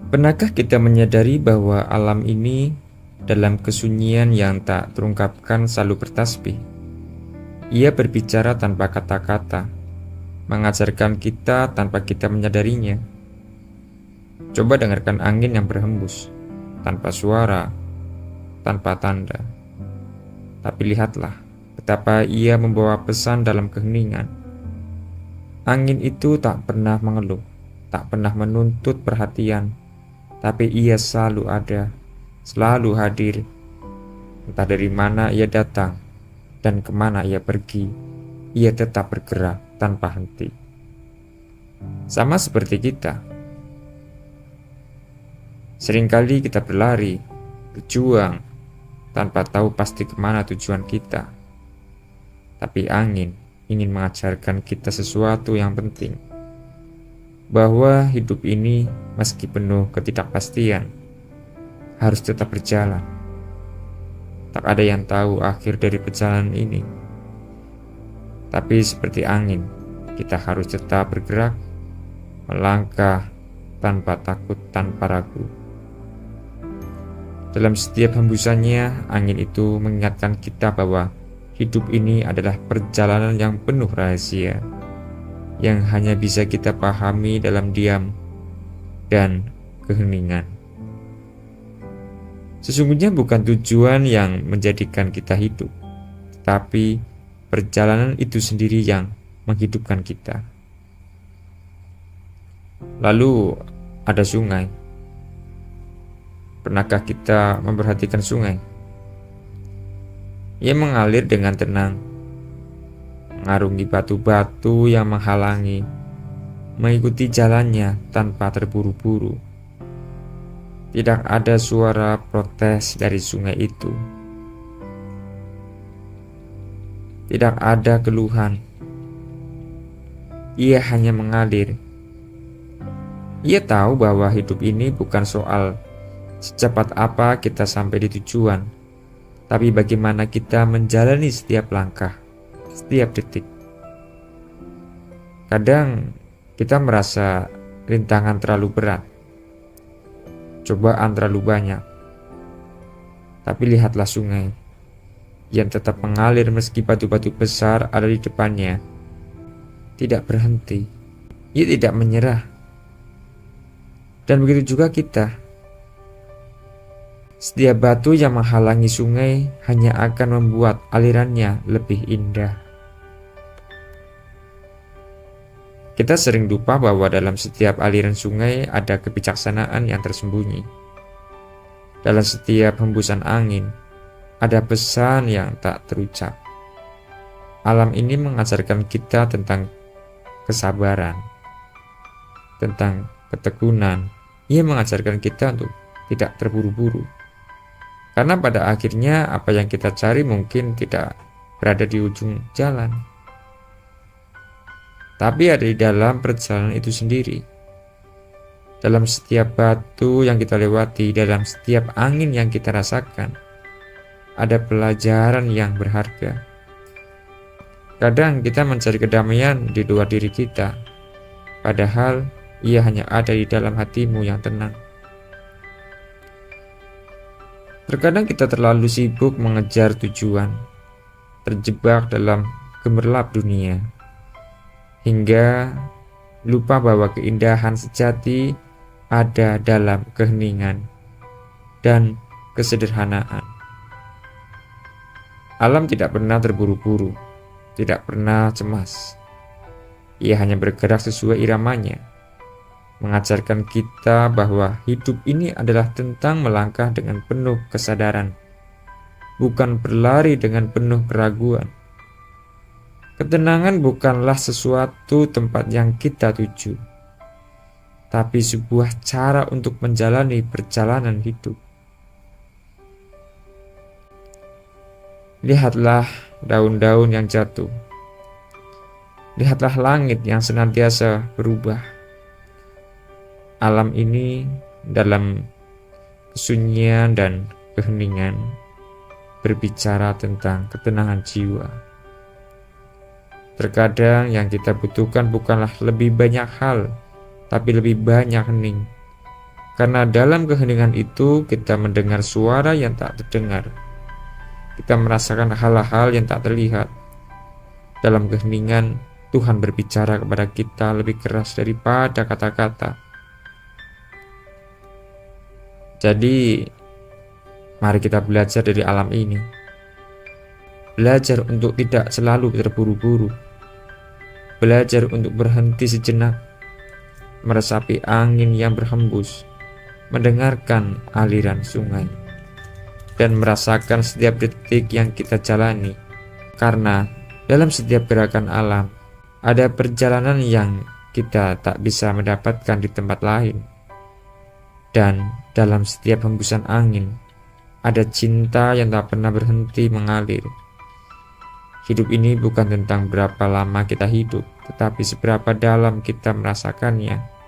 Pernahkah kita menyadari bahwa alam ini dalam kesunyian yang tak terungkapkan selalu bertasbih? Ia berbicara tanpa kata-kata, mengajarkan kita tanpa kita menyadarinya. Coba dengarkan angin yang berhembus, tanpa suara, tanpa tanda. Tapi lihatlah betapa ia membawa pesan dalam keheningan. Angin itu tak pernah mengeluh, tak pernah menuntut perhatian, tapi ia selalu ada, selalu hadir. Entah dari mana ia datang dan kemana ia pergi, ia tetap bergerak tanpa henti. Sama seperti kita. Seringkali kita berlari, berjuang, tanpa tahu pasti kemana tujuan kita. Tapi angin ingin mengajarkan kita sesuatu yang penting, bahwa hidup ini meski penuh ketidakpastian, harus tetap berjalan. Tak ada yang tahu akhir dari perjalanan ini. Tapi seperti angin, kita harus tetap bergerak, melangkah tanpa takut, tanpa ragu. Dalam setiap hembusannya, angin itu mengingatkan kita bahwa hidup ini adalah perjalanan yang penuh rahasia, yang hanya bisa kita pahami dalam diam dan keheningan. Sesungguhnya bukan tujuan yang menjadikan kita hidup, tapi perjalanan itu sendiri yang menghidupkan kita. Lalu ada sungai. Pernahkah kita memperhatikan sungai? Ia mengalir dengan tenang, mengarungi batu-batu yang menghalangi, mengikuti jalannya tanpa terburu-buru. Tidak ada suara protes dari sungai itu. Tidak ada keluhan. Ia hanya mengalir. Ia tahu bahwa hidup ini bukan soal secepat apa kita sampai di tujuan, tapi bagaimana kita menjalani setiap langkah, setiap detik. Kadang kita merasa rintangan terlalu berat, cobaan terlalu banyak. Tapi lihatlah sungai yang tetap mengalir meski batu-batu besar ada di depannya. Tidak berhenti, ia tidak menyerah. Dan begitu juga kita. Setiap batu yang menghalangi sungai hanya akan membuat alirannya lebih indah. Kita sering lupa bahwa dalam setiap aliran sungai ada kebijaksanaan yang tersembunyi. Dalam setiap hembusan angin, ada pesan yang tak terucap. Alam ini mengajarkan kita tentang kesabaran, tentang ketekunan. Ia mengajarkan kita untuk tidak terburu-buru. Karena pada akhirnya apa yang kita cari mungkin tidak berada di ujung jalan, tapi ada di dalam perjalanan itu sendiri. Dalam setiap batu yang kita lewati, dalam setiap angin yang kita rasakan, ada pelajaran yang berharga. Kadang kita mencari kedamaian di luar diri kita, padahal ia hanya ada di dalam hatimu yang tenang. Terkadang kita terlalu sibuk mengejar tujuan, terjebak dalam gemerlap dunia, hingga lupa bahwa keindahan sejati ada dalam keheningan dan kesederhanaan. Alam tidak pernah terburu-buru, tidak pernah cemas. Ia hanya bergerak sesuai iramanya, mengajarkan kita bahwa hidup ini adalah tentang melangkah dengan penuh kesadaran, bukan berlari dengan penuh keraguan. Ketenangan bukanlah sesuatu tempat yang kita tuju, tapi sebuah cara untuk menjalani perjalanan hidup. Lihatlah daun-daun yang jatuh. Lihatlah langit yang senantiasa berubah. Alam ini dalam kesunyian dan keheningan berbicara tentang ketenangan jiwa. Terkadang yang kita butuhkan bukanlah lebih banyak hal, tapi lebih banyak hening. Karena dalam keheningan itu kita mendengar suara yang tak terdengar. Kita merasakan hal-hal yang tak terlihat. Dalam keheningan, Tuhan berbicara kepada kita lebih keras daripada kata-kata. Jadi, mari kita belajar dari alam ini. Belajar untuk tidak selalu terburu-buru. Belajar untuk berhenti sejenak, meresapi angin yang berhembus, mendengarkan aliran sungai, dan merasakan setiap detik yang kita jalani. Karena dalam setiap gerakan alam, ada perjalanan yang kita tak bisa mendapatkan di tempat lain. Dan dalam setiap hembusan angin, ada cinta yang tak pernah berhenti mengalir. Hidup ini bukan tentang berapa lama kita hidup, tetapi seberapa dalam kita merasakannya.